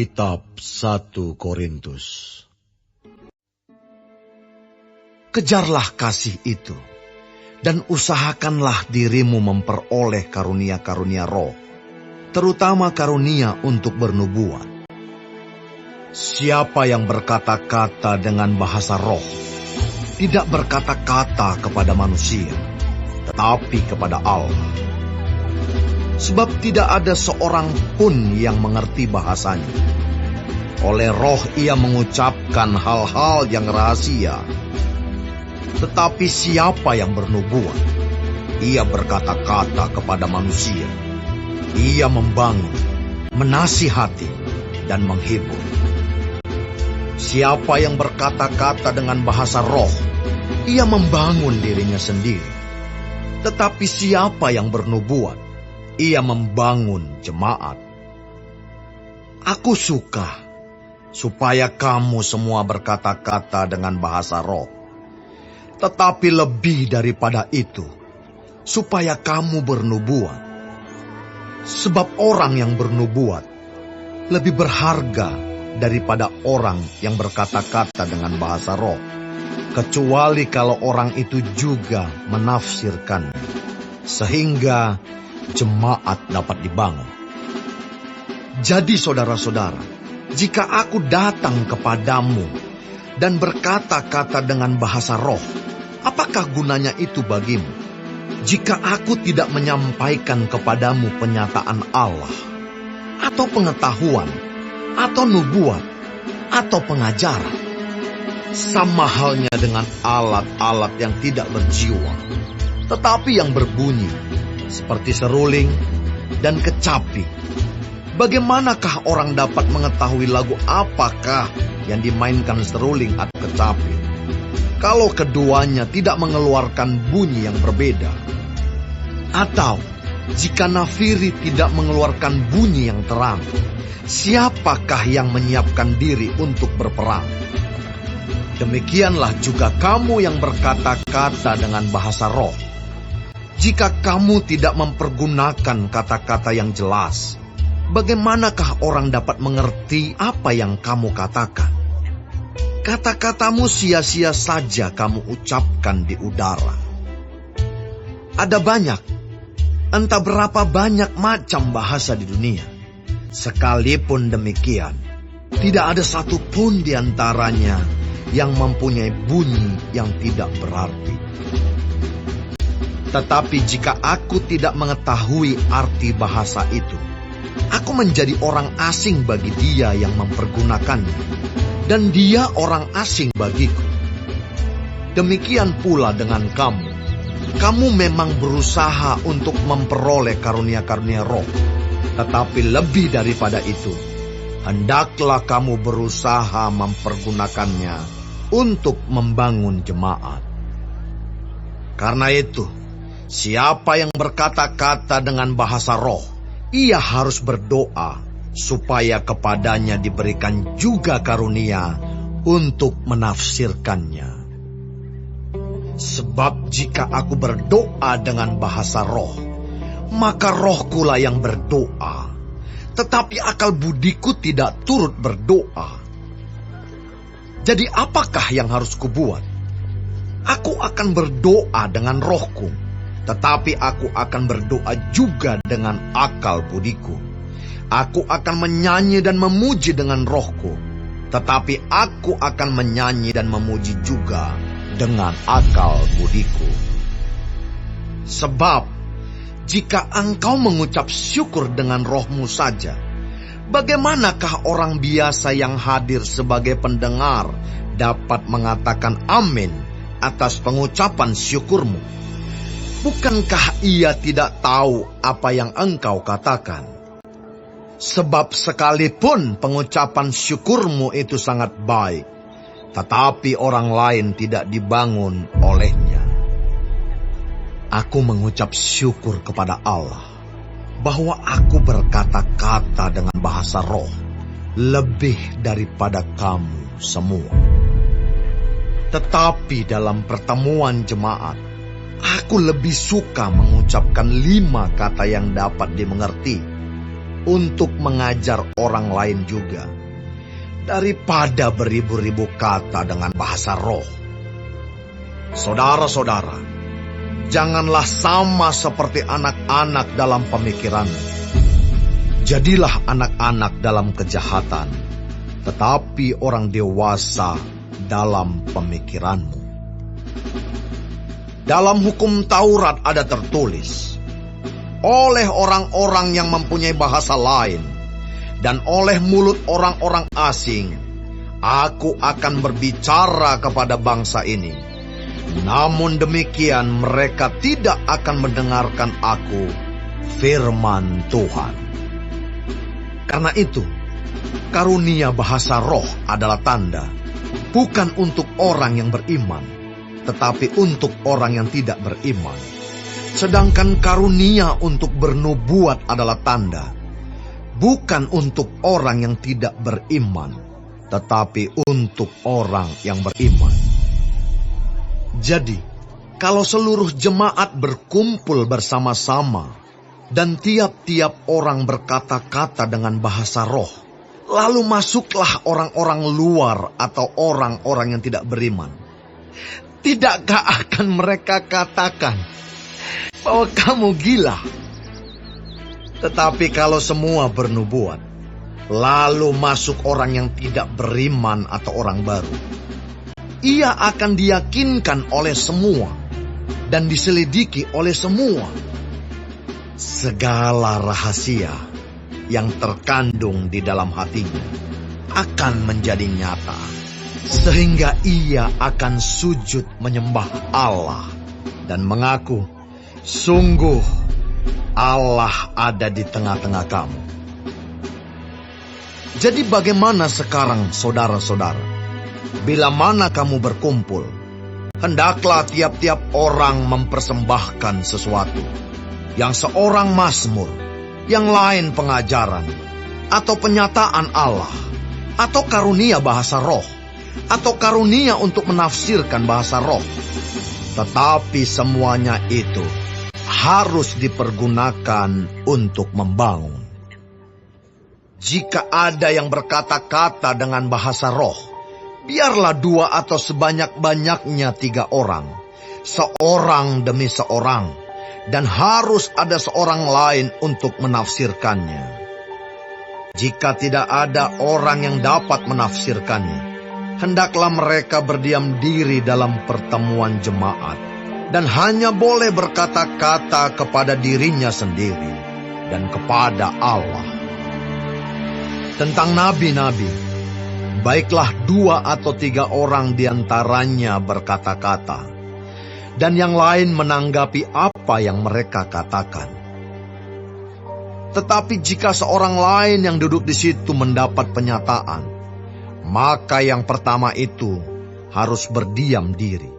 Kitab 1 Korintus. Kejarlah kasih itu, dan usahakanlah dirimu memperoleh karunia-karunia roh, terutama karunia untuk bernubuat. Siapa yang berkata-kata dengan bahasa roh, tidak berkata-kata kepada manusia, tetapi kepada Allah. Sebab tidak ada seorang pun yang mengerti bahasanya. Oleh roh ia mengucapkan hal-hal yang rahasia. Tetapi siapa yang bernubuat, ia berkata-kata kepada manusia. Ia membangun, menasihati, dan menghibur. Siapa yang berkata-kata dengan bahasa roh, ia membangun dirinya sendiri. Tetapi siapa yang bernubuat, ia membangun jemaat. Aku suka supaya kamu semua berkata-kata dengan bahasa roh. Tetapi lebih daripada itu, supaya kamu bernubuat. Sebab orang yang bernubuat lebih berharga daripada orang yang berkata-kata dengan bahasa roh, kecuali kalau orang itu juga menafsirkan, sehingga jemaat dapat dibangun. Jadi saudara-saudara, jika aku datang kepadamu dan berkata-kata dengan bahasa roh, apakah gunanya itu bagimu? Jika aku tidak menyampaikan kepadamu penyataan Allah, atau pengetahuan, atau nubuat, atau pengajaran, sama halnya dengan alat-alat yang tidak berjiwa, tetapi yang berbunyi, seperti seruling dan kecapi. Bagaimanakah orang dapat mengetahui lagu apakah yang dimainkan seruling atau kecapi, kalau keduanya tidak mengeluarkan bunyi yang berbeda? Atau jika nafiri tidak mengeluarkan bunyi yang terang, siapakah yang menyiapkan diri untuk berperang? Demikianlah juga kamu yang berkata-kata dengan bahasa roh. Jika kamu tidak mempergunakan kata-kata yang jelas, bagaimanakah orang dapat mengerti apa yang kamu katakan? Kata-katamu sia-sia saja kamu ucapkan di udara. Ada banyak, entah berapa banyak macam bahasa di dunia. Sekalipun demikian, tidak ada satupun di antaranya yang mempunyai bunyi yang tidak berarti. Tetapi jika aku tidak mengetahui arti bahasa itu, aku menjadi orang asing bagi dia yang mempergunakannya, dan dia orang asing bagiku. Demikian pula dengan kamu. Kamu memang berusaha untuk memperoleh karunia-karunia roh, tetapi lebih daripada itu, hendaklah kamu berusaha mempergunakannya untuk membangun jemaat. Karena itu, siapa yang berkata-kata dengan bahasa roh, ia harus berdoa supaya kepadanya diberikan juga karunia untuk menafsirkannya. Sebab jika aku berdoa dengan bahasa roh, maka rohkulah yang berdoa, tetapi akal budiku tidak turut berdoa. Jadi apakah yang harus kubuat? Aku akan berdoa dengan rohku, tetapi aku akan berdoa juga dengan akal budiku. Aku akan menyanyi dan memuji dengan rohku, tetapi aku akan menyanyi dan memuji juga dengan akal budiku. Sebab jika engkau mengucap syukur dengan rohmu saja, bagaimanakah orang biasa yang hadir sebagai pendengar dapat mengatakan amin atas pengucapan syukurmu? Bukankah ia tidak tahu apa yang engkau katakan? Sebab sekalipun pengucapan syukurmu itu sangat baik, tetapi orang lain tidak dibangun olehnya. Aku mengucap syukur kepada Allah bahwa aku berkata-kata dengan bahasa roh lebih daripada kamu semua. Tetapi dalam pertemuan jemaat, aku lebih suka mengucapkan 5 kata yang dapat dimengerti untuk mengajar orang lain juga, daripada beribu-ribu kata dengan bahasa roh. Saudara-saudara, janganlah sama seperti anak-anak dalam pemikiranmu. Jadilah anak-anak dalam kejahatan, tetapi orang dewasa dalam pemikiranmu. Dalam hukum Taurat ada tertulis, oleh orang-orang yang mempunyai bahasa lain dan oleh mulut orang-orang asing, aku akan berbicara kepada bangsa ini. Namun demikian mereka tidak akan mendengarkan aku, firman Tuhan. Karena itu, karunia bahasa roh adalah tanda, bukan untuk orang yang beriman, tetapi untuk orang yang tidak beriman. Sedangkan karunia untuk bernubuat adalah tanda, bukan untuk orang yang tidak beriman, tetapi untuk orang yang beriman. Jadi, kalau seluruh jemaat berkumpul bersama-sama, dan tiap-tiap orang berkata-kata dengan bahasa roh, lalu masuklah orang-orang luar atau orang-orang yang tidak beriman, tidakkah akan mereka katakan bahwa kamu gila? Tetapi kalau semua bernubuat, lalu masuk orang yang tidak beriman atau orang baru, ia akan diyakinkan oleh semua dan diselidiki oleh semua. Segala rahasia yang terkandung di dalam hatinya akan menjadi nyata, sehingga ia akan sujud menyembah Allah dan mengaku, sungguh Allah ada di tengah-tengah kamu. Jadi bagaimana sekarang saudara-saudara? Bila mana kamu berkumpul, hendaklah tiap-tiap orang mempersembahkan sesuatu. Yang seorang mazmur, yang lain pengajaran, atau penyataan Allah, atau karunia bahasa roh, atau karunia untuk menafsirkan bahasa roh. Tetapi semuanya itu harus dipergunakan untuk membangun. Jika ada yang berkata-kata dengan bahasa roh, biarlah 2 atau sebanyak-banyaknya 3 orang, seorang demi seorang, dan harus ada seorang lain untuk menafsirkannya. Jika tidak ada orang yang dapat menafsirkannya, hendaklah mereka berdiam diri dalam pertemuan jemaat, dan hanya boleh berkata-kata kepada dirinya sendiri dan kepada Allah. Tentang nabi-nabi, baiklah 2 atau 3 orang diantaranya berkata-kata, dan yang lain menanggapi apa yang mereka katakan. Tetapi jika seorang lain yang duduk di situ mendapat penyataan, maka yang pertama itu harus berdiam diri.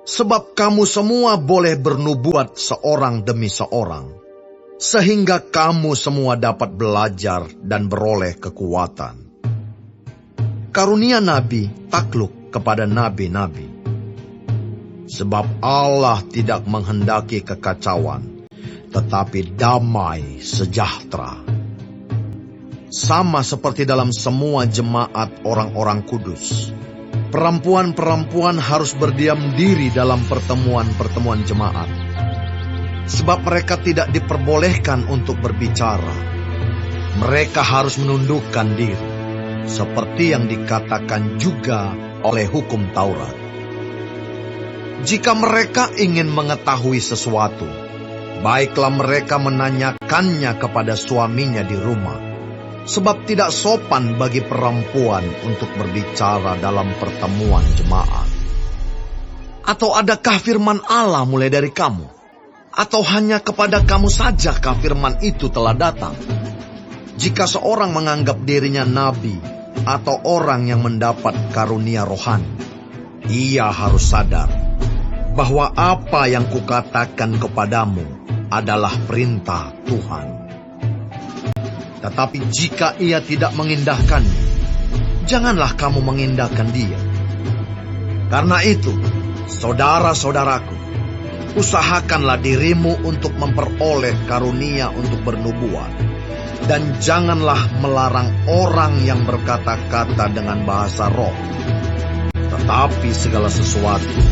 Sebab kamu semua boleh bernubuat seorang demi seorang, sehingga kamu semua dapat belajar dan beroleh kekuatan. Karunia nabi takluk kepada nabi-nabi. Sebab Allah tidak menghendaki kekacauan, tetapi damai sejahtera. Sama seperti dalam semua jemaat orang-orang kudus, perempuan-perempuan harus berdiam diri dalam pertemuan-pertemuan jemaat. Sebab mereka tidak diperbolehkan untuk berbicara. Mereka harus menundukkan diri, seperti yang dikatakan juga oleh hukum Taurat. Jika mereka ingin mengetahui sesuatu, baiklah mereka menanyakannya kepada suaminya di rumah, sebab tidak sopan bagi perempuan untuk berbicara dalam pertemuan jemaat. Atau adakah firman Allah mulai dari kamu? Atau hanya kepada kamu sajakah firman itu telah datang? Jika seorang menganggap dirinya nabi atau orang yang mendapat karunia rohani, ia harus sadar bahwa apa yang kukatakan kepadamu adalah perintah Tuhan. Tetapi jika ia tidak mengindahkannya, janganlah kamu mengindahkan dia. Karena itu, saudara-saudaraku, usahakanlah dirimu untuk memperoleh karunia untuk bernubuat, Dan janganlah melarang orang yang berkata-kata dengan bahasa roh. Tetapi segala sesuatu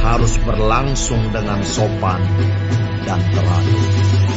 harus berlangsung dengan sopan dan teratur.